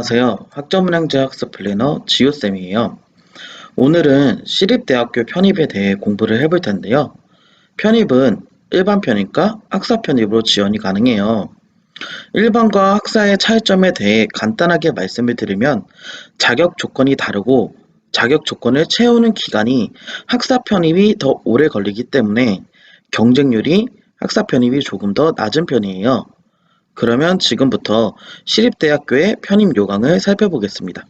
안녕하세요. 학점은행제 학습 플래너 지우쌤이에요. 오늘은 시립대학교 편입에 대해 공부를 해볼 텐데요. 편입은 일반 편입과 학사 편입으로 지원이 가능해요. 일반과 학사의 차이점에 대해 간단하게 말씀을 드리면 자격 조건이 다르고 자격 조건을 채우는 기간이 학사 편입이 더 오래 걸리기 때문에 경쟁률이 학사 편입이 조금 더 낮은 편이에요. 그러면 지금부터 시립대학교의 편입 요강을 살펴보겠습니다.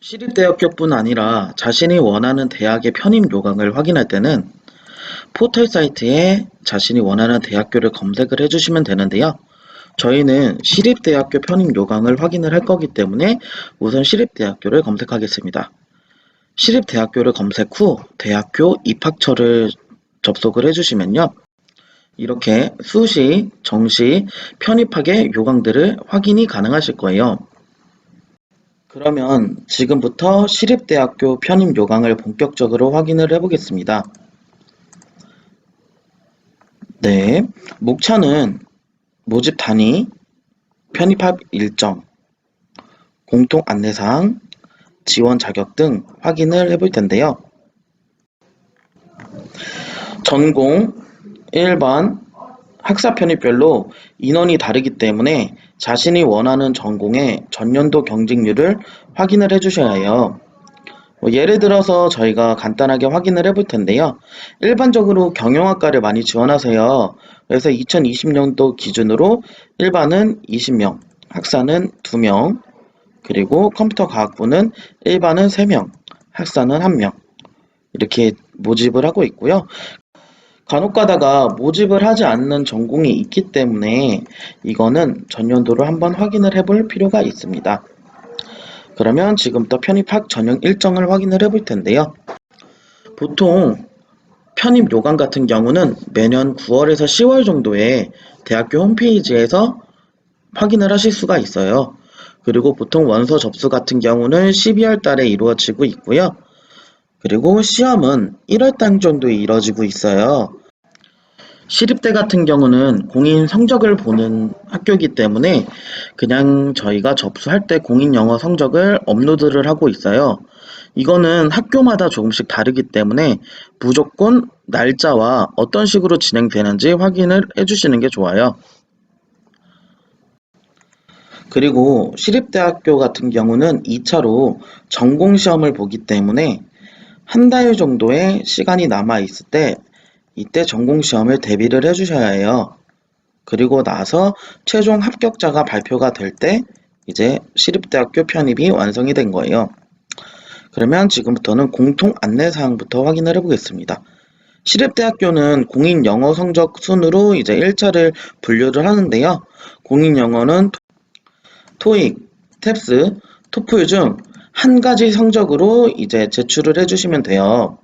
시립대학교뿐 아니라 자신이 원하는 대학의 편입 요강을 확인할 때는 포털 사이트에 자신이 원하는 대학교를 검색을 해주시면 되는데요. 저희는 시립대학교 편입 요강을 확인을 할 거기 때문에 우선 시립대학교를 검색하겠습니다. 시립대학교를 검색 후 대학교 입학처를 접속을 해주시면요. 이렇게 수시, 정시, 편입학의 요강들을 확인이 가능하실 거예요. 그러면 지금부터 시립대학교 편입 요강을 본격적으로 확인을 해보겠습니다. 네, 목차는 모집 단위, 편입학 일정, 공통 안내사항, 지원 자격 등 확인을 해볼 텐데요. 전공, 일반, 학사 편입별로 인원이 다르기 때문에 자신이 원하는 전공의 전년도 경쟁률을 확인을 해주셔야 해요. 예를 들어서 저희가 간단하게 확인을 해볼 텐데요. 일반적으로 경영학과를 많이 지원하세요. 그래서 2020년도 기준으로 일반은 20명, 학사는 2명, 그리고 컴퓨터과학부는 일반은 3명, 학사는 1명 이렇게 모집을 하고 있고요. 간혹 가다가 모집을 하지 않는 전공이 있기 때문에 이거는 전년도를 한번 확인을 해볼 필요가 있습니다. 그러면 지금부터 편입학 전형 일정을 확인을 해볼 텐데요. 보통 편입 요강 같은 경우는 매년 9월에서 10월 정도에 대학교 홈페이지에서 확인을 하실 수가 있어요. 그리고 보통 원서 접수 같은 경우는 12월 달에 이루어지고 있고요. 그리고 시험은 1월 달 정도에 이루어지고 있어요. 시립대 같은 경우는 공인 성적을 보는 학교이기 때문에 그냥 저희가 접수할 때 공인 영어 성적을 업로드를 하고 있어요. 이거는 학교마다 조금씩 다르기 때문에 무조건 날짜와 어떤 식으로 진행되는지 확인을 해주시는 게 좋아요. 그리고 시립대학교 같은 경우는 2차로 전공시험을 보기 때문에 한 달 정도의 시간이 남아 있을 때 이때 전공시험을 대비를 해주셔야 해요. 그리고 나서 최종 합격자가 발표가 될 때 이제 시립대학교 편입이 완성이 된 거예요. 그러면 지금부터는 공통 안내사항부터 확인을 해보겠습니다. 시립대학교는 공인 영어 성적 순으로 이제 1차를 분류를 하는데요. 공인 영어는 토익, 탭스, 토플 중 한 가지 성적으로 이제 제출을 해주시면 돼요.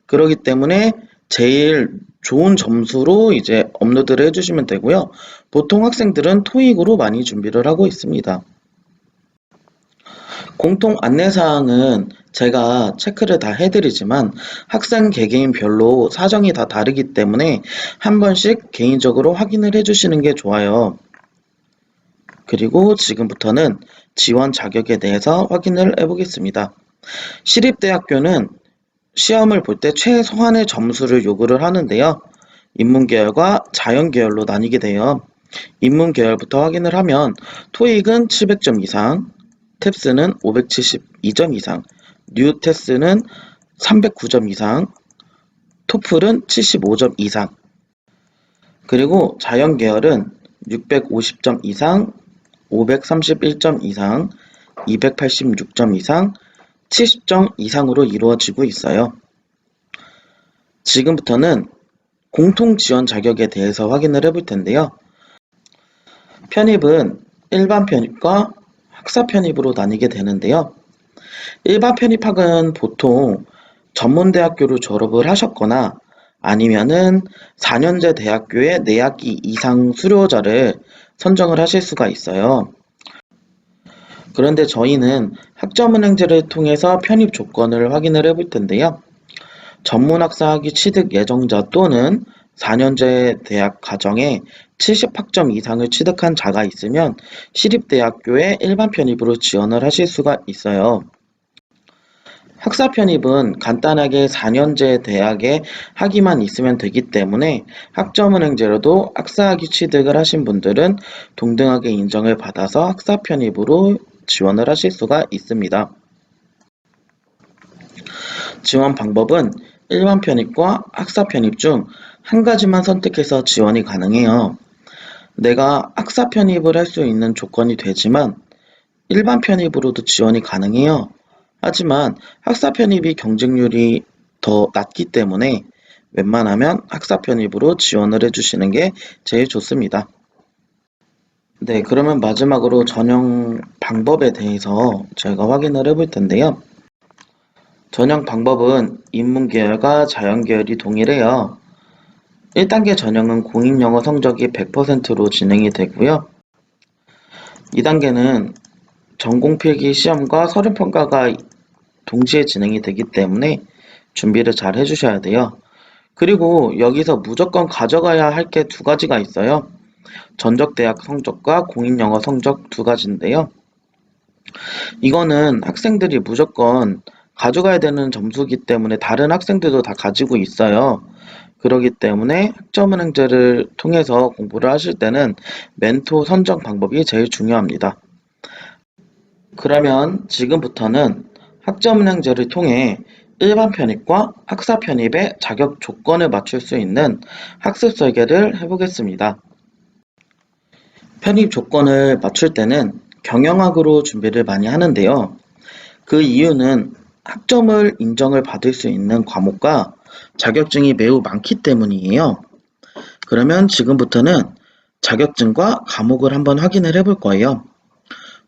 그렇기 때문에 제일 좋은 점수로 이제 업로드를 해주시면 되고요. 보통 학생들은 토익으로 많이 준비를 하고 있습니다. 공통 안내사항은 제가 체크를 다 해드리지만 학생 개개인별로 사정이 다 다르기 때문에 한 번씩 개인적으로 확인을 해주시는 게 좋아요. 그리고 지금부터는 지원 자격에 대해서 확인을 해보겠습니다. 시립대학교는 시험을 볼 때 최소한의 점수를 요구를 하는데요. 인문계열과 자연계열로 나뉘게 돼요. 인문계열부터 확인을 하면 토익은 700점 이상, 탭스는 572점 이상, 뉴테스는 309점 이상, 토플은 75점 이상, 그리고 자연계열은 650점 이상, 531점 이상, 286점 이상, 70점 이상으로 이루어지고 있어요. 지금부터는 공통 지원 자격에 대해서 확인을 해볼 텐데요. 편입은 일반 편입과 학사 편입으로 나뉘게 되는데요. 일반 편입학은 보통 전문대학교를 졸업을 하셨거나 아니면은 4년제 대학교의 내학기 이상 수료자를 선정을 하실 수가 있어요. 그런데 저희는 학점은행제를 통해서 편입 조건을 확인을 해볼 텐데요. 전문학사 학위 취득 예정자 또는 4년제 대학 과정에 70학점 이상을 취득한 자가 있으면 시립대학교에 일반 편입으로 지원을 하실 수가 있어요. 학사 편입은 간단하게 4년제 대학에 학위만 있으면 되기 때문에 학점은행제로도 학사학위 취득을 하신 분들은 동등하게 인정을 받아서 학사 편입으로 지원을 하실 수가 있습니다. 지원 방법은 일반 편입과 학사 편입 중 한 가지만 선택해서 지원이 가능해요. 내가 학사 편입을 할 수 있는 조건이 되지만 일반 편입으로도 지원이 가능해요. 하지만 학사 편입이 경쟁률이 더 낮기 때문에 웬만하면 학사 편입으로 지원을 해주시는 게 제일 좋습니다. 네, 그러면 마지막으로 전형 방법에 대해서 저희가 확인을 해볼 텐데요. 전형 방법은 인문계열과 자연계열이 동일해요. 1단계 전형은 공인영어 성적이 100%로 진행이 되고요. 2단계는 전공필기 시험과 서류평가가 동시에 진행이 되기 때문에 준비를 잘 해주셔야 돼요. 그리고 여기서 무조건 가져가야 할 게 두 가지가 있어요. 전적대학 성적과 공인영어 성적 두 가지인데요. 이거는 학생들이 무조건 가져가야 되는 점수기 때문에 다른 학생들도 다 가지고 있어요. 그렇기 때문에 학점은행제를 통해서 공부를 하실 때는 멘토 선정 방법이 제일 중요합니다. 그러면 지금부터는 학점은행제를 통해 일반 편입과 학사 편입의 자격 조건을 맞출 수 있는 학습 설계를 해보겠습니다. 편입 조건을 맞출 때는 경영학으로 준비를 많이 하는데요. 그 이유는 학점을 인정을 받을 수 있는 과목과 자격증이 매우 많기 때문이에요. 그러면 지금부터는 자격증과 과목을 한번 확인을 해볼 거예요.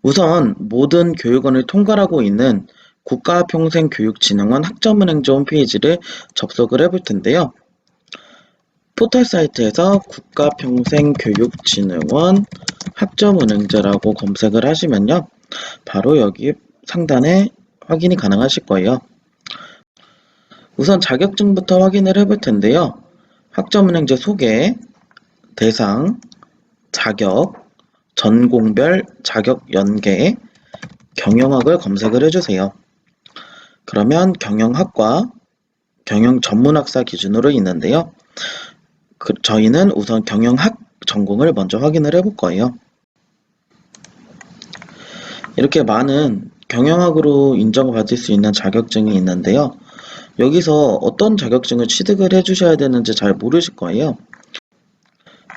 우선 모든 교육원을 통괄하고 있는 국가평생교육진흥원 학점은행제 홈페이지를 접속을 해볼 텐데요. 포털 사이트에서 국가평생교육진흥원 학점은행제라고 검색을 하시면요. 바로 여기 상단에 확인이 가능하실 거예요. 우선 자격증부터 확인을 해볼 텐데요. 학점은행제 소개, 대상, 자격, 전공별 자격 연계, 경영학을 검색을 해주세요. 그러면 경영학과 경영전문학사 기준으로 있는데요. 저희는 우선 경영학 전공을 먼저 확인을 해볼 거예요. 이렇게 많은 경영학으로 인정받을 수 있는 자격증이 있는데요. 여기서 어떤 자격증을 취득을 해주셔야 되는지 잘 모르실 거예요.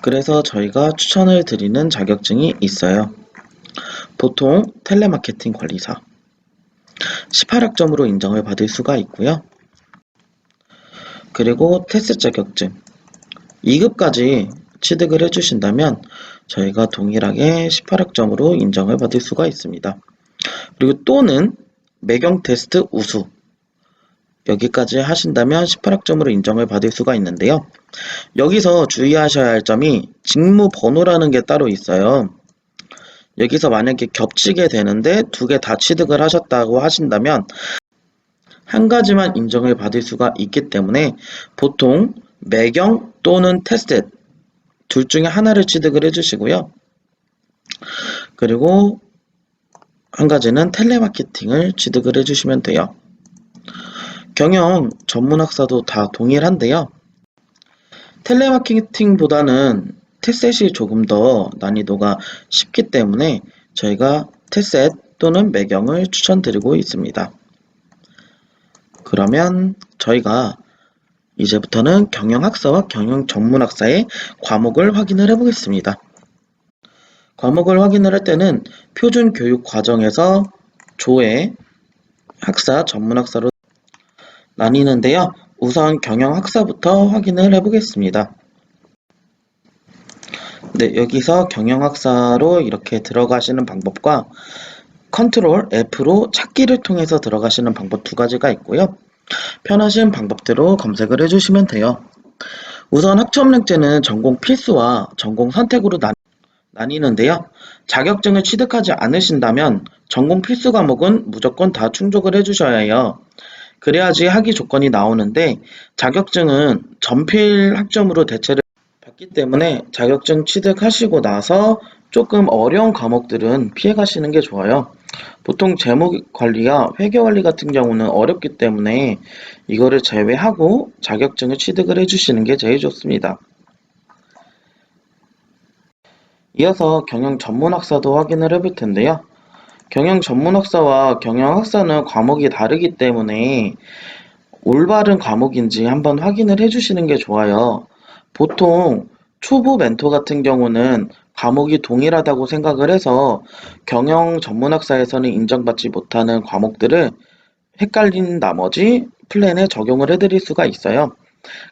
그래서 저희가 추천을 드리는 자격증이 있어요. 보통 텔레마케팅 관리사 18학점으로 인정을 받을 수가 있고요. 그리고 테스 자격증 2급까지 취득을 해주신다면 저희가 동일하게 18학점으로 인정을 받을 수가 있습니다. 그리고 또는 매경 테스트 우수 여기까지 하신다면 18학점으로 인정을 받을 수가 있는데요. 여기서 주의하셔야 할 점이 직무 번호라는 게 따로 있어요. 여기서 만약에 겹치게 되는데 두 개 다 취득을 하셨다고 하신다면 한 가지만 인정을 받을 수가 있기 때문에 보통 매경 또는 테스트 둘 중에 하나를 취득을 해주시고요. 그리고 한 가지는 텔레마케팅을 취득을 해주시면 돼요. 경영 전문학사도 다 동일한데요. 텔레마케팅보다는 테셋이 조금 더 난이도가 쉽기 때문에 저희가 테셋 또는 매경을 추천드리고 있습니다. 그러면 저희가 이제부터는 경영학사와 경영전문학사의 과목을 확인을 해보겠습니다. 과목을 확인을 할 때는 표준교육과정에서 조회, 학사, 전문학사로 나뉘는데요. 우선 경영학사부터 확인을 해보겠습니다. 네, 여기서 경영학사로 이렇게 들어가시는 방법과 컨트롤 F로 찾기를 통해서 들어가시는 방법 두 가지가 있고요. 편하신 방법대로 검색을 해주시면 돼요. 우선 학점은행제는 전공 필수와 전공 선택으로 나뉘는데요. 자격증을 취득하지 않으신다면 전공 필수 과목은 무조건 다 충족을 해주셔야 해요. 그래야지 학위 조건이 나오는데 자격증은 전필 학점으로 대체를 받기 때문에 자격증 취득하시고 나서 조금 어려운 과목들은 피해 가시는 게 좋아요. 보통 재무 관리와 회계 관리 같은 경우는 어렵기 때문에 이거를 제외하고 자격증을 취득을 해주시는 게 제일 좋습니다. 이어서 경영 전문학사도 확인을 해볼 텐데요. 경영 전문학사와 경영학사는 과목이 다르기 때문에 올바른 과목인지 한번 확인을 해주시는 게 좋아요. 보통 초보 멘토 같은 경우는 과목이 동일하다고 생각을 해서 경영 전문학사에서는 인정받지 못하는 과목들을 헷갈린 나머지 플랜에 적용을 해드릴 수가 있어요.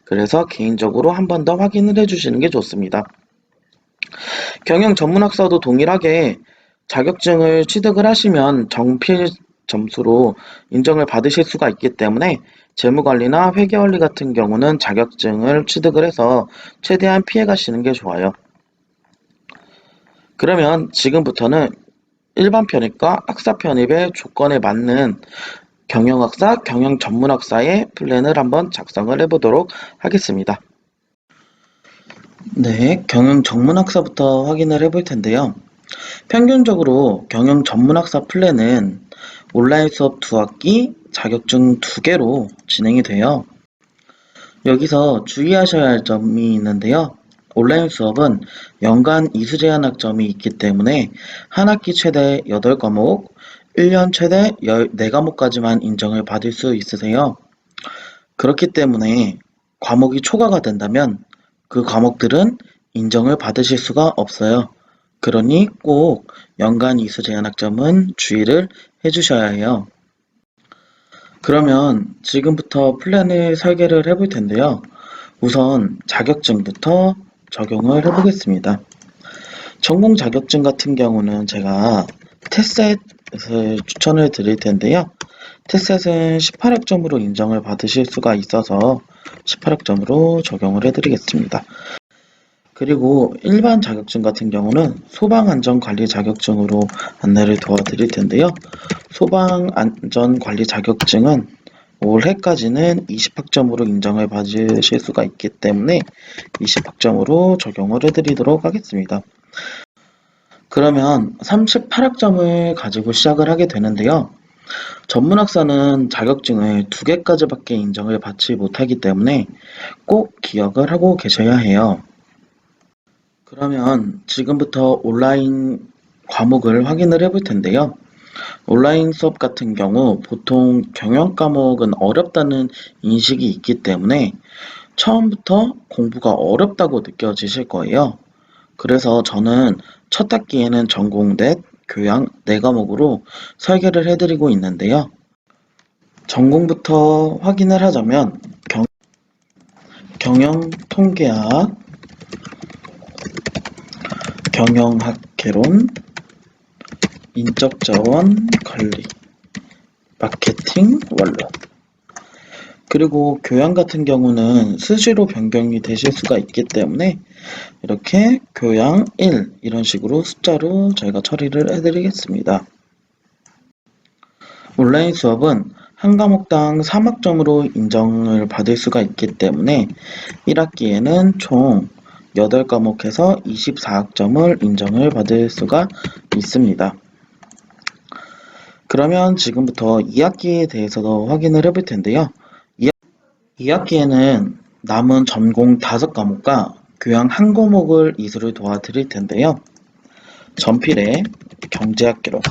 그래서 개인적으로 한 번 더 확인을 해주시는 게 좋습니다. 경영 전문학사도 동일하게 자격증을 취득을 하시면 정필 점수로 인정을 받으실 수가 있기 때문에 재무관리나 회계관리 같은 경우는 자격증을 취득을 해서 최대한 피해 가시는 게 좋아요. 그러면 지금부터는 일반 편입과 학사 편입의 조건에 맞는 경영학사, 경영전문학사의 플랜을 한번 작성을 해보도록 하겠습니다. 네, 경영전문학사부터 확인을 해볼 텐데요. 평균적으로 경영전문학사 플랜은 온라인 수업 2학기, 자격증 2개로 진행이 돼요. 여기서 주의하셔야 할 점이 있는데요. 온라인 수업은 연간 이수 제한 학점이 있기 때문에 한 학기 최대 8과목, 1년 최대 14과목까지만 인정을 받을 수 있으세요. 그렇기 때문에 과목이 초과가 된다면 그 과목들은 인정을 받으실 수가 없어요. 그러니 꼭 연간 이수 제한 학점은 주의를 해주셔야 해요. 그러면 지금부터 플랜을 설계를 해볼 텐데요. 우선 자격증부터 적용을 해보겠습니다. 전공 자격증 같은 경우는 제가 테셋을 추천을 드릴 텐데요. 테셋은 18학점으로 인정을 받으실 수가 있어서 18학점으로 적용을 해드리겠습니다. 그리고 일반 자격증 같은 경우는 소방안전관리 자격증으로 안내를 도와드릴 텐데요. 소방안전관리 자격증은 올해까지는 20학점으로 인정을 받으실 수가 있기 때문에 20학점으로 적용을 해드리도록 하겠습니다. 그러면 38학점을 가지고 시작을 하게 되는데요. 전문학사는 자격증을 2개까지밖에 인정을 받지 못하기 때문에 꼭 기억을 하고 계셔야 해요. 그러면 지금부터 온라인 과목을 확인을 해볼 텐데요. 온라인 수업 같은 경우 보통 경영 과목은 어렵다는 인식이 있기 때문에 처음부터 공부가 어렵다고 느껴지실 거예요. 그래서 저는 첫 학기에는 전공 넷, 교양 4과목으로 설계를 해드리고 있는데요. 전공부터 확인을 하자면 경영통계학, 경영학개론, 인적자원 관리, 마케팅 원론. 그리고 교양 같은 경우는 수시로 변경이 되실 수가 있기 때문에 이렇게 교양 1 이런 식으로 숫자로 저희가 처리를 해드리겠습니다. 온라인 수업은 한 과목당 3학점으로 인정을 받을 수가 있기 때문에 1학기에는 총 8과목에서 24학점을 인정을 받을 수가 있습니다. 그러면 지금부터 2학기에 대해서도 확인을 해볼 텐데요. 2학기에는 남은 전공 5과목과 교양 1과목을 이수를 도와드릴 텐데요. 전필에 경제학개론,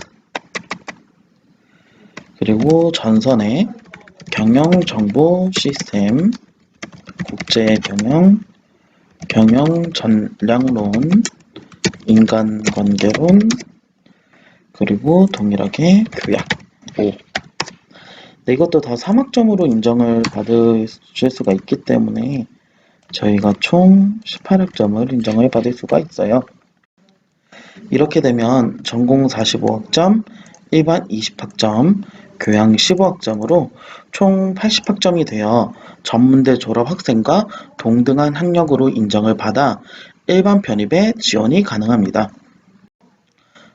그리고 전선에 경영정보 시스템, 국제경영, 경영전략론, 인간관계론, 그리고 동일하게 교양 5. 네, 이것도 다 3학점으로 인정을 받으실 수가 있기 때문에 저희가 총 18학점을 인정을 받을 수가 있어요. 이렇게 되면 전공 45학점, 일반 20학점, 교양 15학점으로 총 80학점이 되어 전문대 졸업 학생과 동등한 학력으로 인정을 받아 일반 편입에 지원이 가능합니다.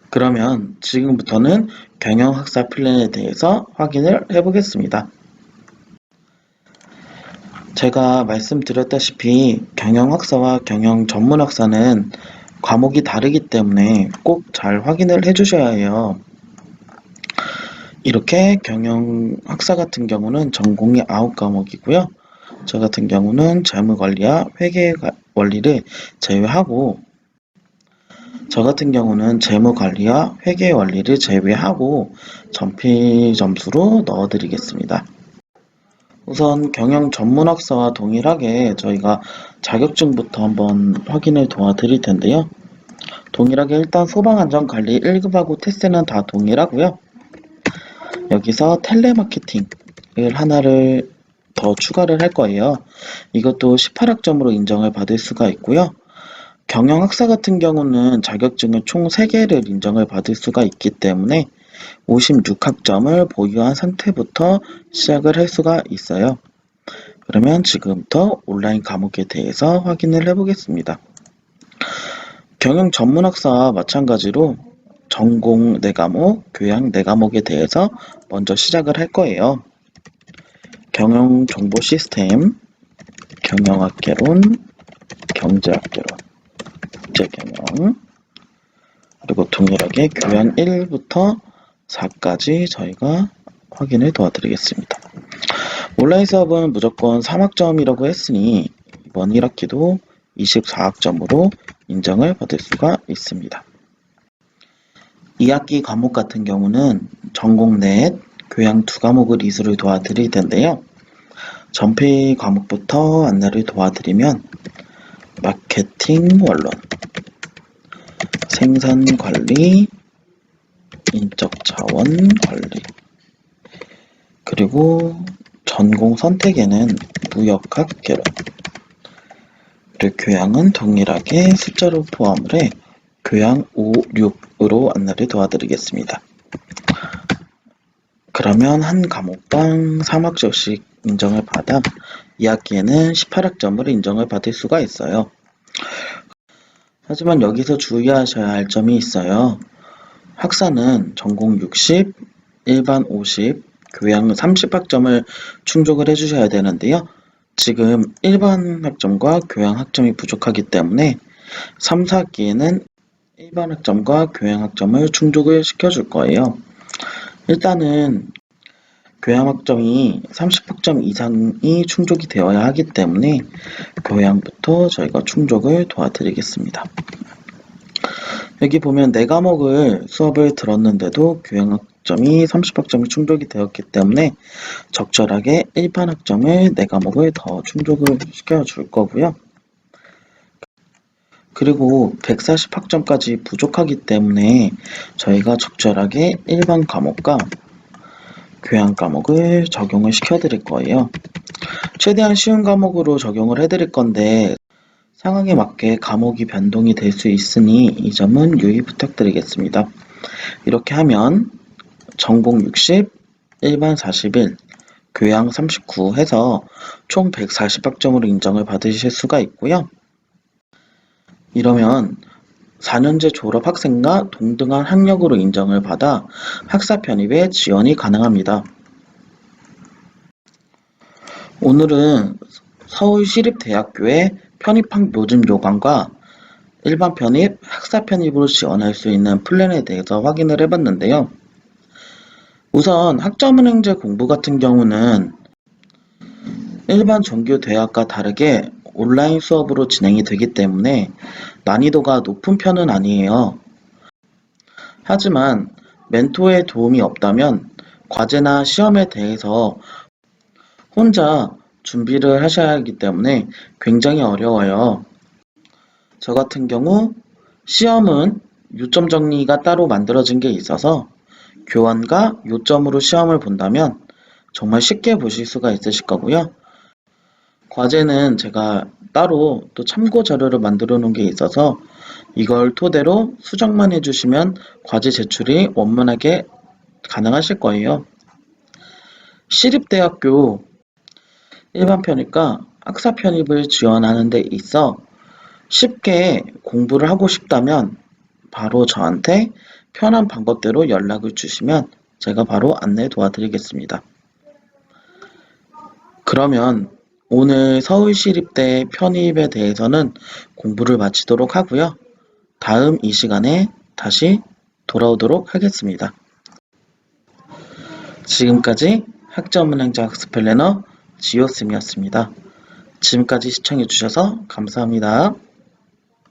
그러면 지금부터는 경영학사 플랜에 대해서 확인을 해보겠습니다. 제가 말씀드렸다시피 경영학사와 경영전문학사는 과목이 다르기 때문에 꼭 잘 확인을 해주셔야 해요. 이렇게 경영학사 같은 경우는 전공이 9과목이고요. 저 같은 경우는 재무관리와 회계 원리를 제외하고 저 같은 경우는 재무관리와 회계 원리를 제외하고 전피 점수로 넣어드리겠습니다. 우선 경영 전문학사와 동일하게 저희가 자격증부터 한번 확인을 도와드릴 텐데요. 동일하게 일단 소방안전관리 1급하고 테스트는 다 동일하고요. 여기서 텔레마케팅을 하나를 더 추가를 할 거예요. 이것도 18학점으로 인정을 받을 수가 있고요. 경영학사 같은 경우는 자격증을 총 3개를 인정을 받을 수가 있기 때문에 56학점을 보유한 상태부터 시작을 할 수가 있어요. 그러면 지금부터 온라인 과목에 대해서 확인을 해보겠습니다. 경영 전문학사와 마찬가지로 전공 4과목, 교양 4과목에 대해서 먼저 시작을 할 거예요. 경영 정보 시스템, 경영학개론, 경제학개론, 국제경영, 그리고 동일하게 교양 1부터 4까지 저희가 확인을 도와드리겠습니다. 온라인 수업은 무조건 3학점이라고 했으니 이번 1학기도 24학점으로 인정을 받을 수가 있습니다. 2학기 과목 같은 경우는 전공 넷, 교양 2과목을 이수를 도와드릴 텐데요. 전피 과목부터 안내를 도와드리면 마케팅 원론, 생산관리, 인적자원 관리, 그리고 전공 선택에는 무역학 개론, 그리고 교양은 동일하게 숫자로 포함을 해 교양 5, 6으로 안내를 도와드리겠습니다. 그러면 한 과목당 3학점씩 인정을 받아 2학기에는 18학점을 인정을 받을 수가 있어요. 하지만 여기서 주의하셔야 할 점이 있어요. 학사는 전공 60, 일반 50, 교양 30학점을 충족을 해주셔야 되는데요. 지금 일반 학점과 교양 학점이 부족하기 때문에 3, 4학기에는 일반 학점과 교양 학점을 충족을 시켜줄 거예요. 일단은 교양 학점이 30학점 이상이 충족이 되어야 하기 때문에 교양부터 저희가 충족을 도와드리겠습니다. 여기 보면 4과목을 수업을 들었는데도 교양 학점이 30학점이 충족이 되었기 때문에 적절하게 일반 학점을 4과목을 더 충족을 시켜줄 거고요. 그리고 140학점까지 부족하기 때문에 저희가 적절하게 일반 과목과 교양 과목을 적용을 시켜드릴 거예요. 최대한 쉬운 과목으로 적용을 해드릴 건데 상황에 맞게 과목이 변동이 될 수 있으니 이 점은 유의 부탁드리겠습니다. 이렇게 하면 전공 60, 일반 41, 교양 39 해서 총 140학점으로 인정을 받으실 수가 있고요. 이러면 4년제 졸업 학생과 동등한 학력으로 인정을 받아 학사 편입에 지원이 가능합니다. 오늘은 서울시립대학교의 편입학 요즘 요강과 일반 편입, 학사 편입으로 지원할 수 있는 플랜에 대해서 확인을 해봤는데요. 우선 학점은행제 공부 같은 경우는 일반 정규 대학과 다르게 온라인 수업으로 진행이 되기 때문에 난이도가 높은 편은 아니에요. 하지만 멘토의 도움이 없다면 과제나 시험에 대해서 혼자 준비를 하셔야 하기 때문에 굉장히 어려워요. 저 같은 경우 시험은 요점 정리가 따로 만들어진 게 있어서 교환과 요점으로 시험을 본다면 정말 쉽게 보실 수가 있으실 거고요. 과제는 제가 따로 또 참고 자료를 만들어 놓은 게 있어서 이걸 토대로 수정만 해주시면 과제 제출이 원만하게 가능하실 거예요. 시립대학교 일반 편입과 학사 편입을 지원하는 데 있어 쉽게 공부를 하고 싶다면 바로 저한테 편한 방법대로 연락을 주시면 제가 바로 안내 도와드리겠습니다. 그러면 오늘 서울시립대 편입에 대해서는 공부를 마치도록 하고요. 다음 이 시간에 다시 돌아오도록 하겠습니다. 지금까지 학점은행자 학습 플래너 지오쌤이었습니다. 지금까지 시청해주셔서 감사합니다.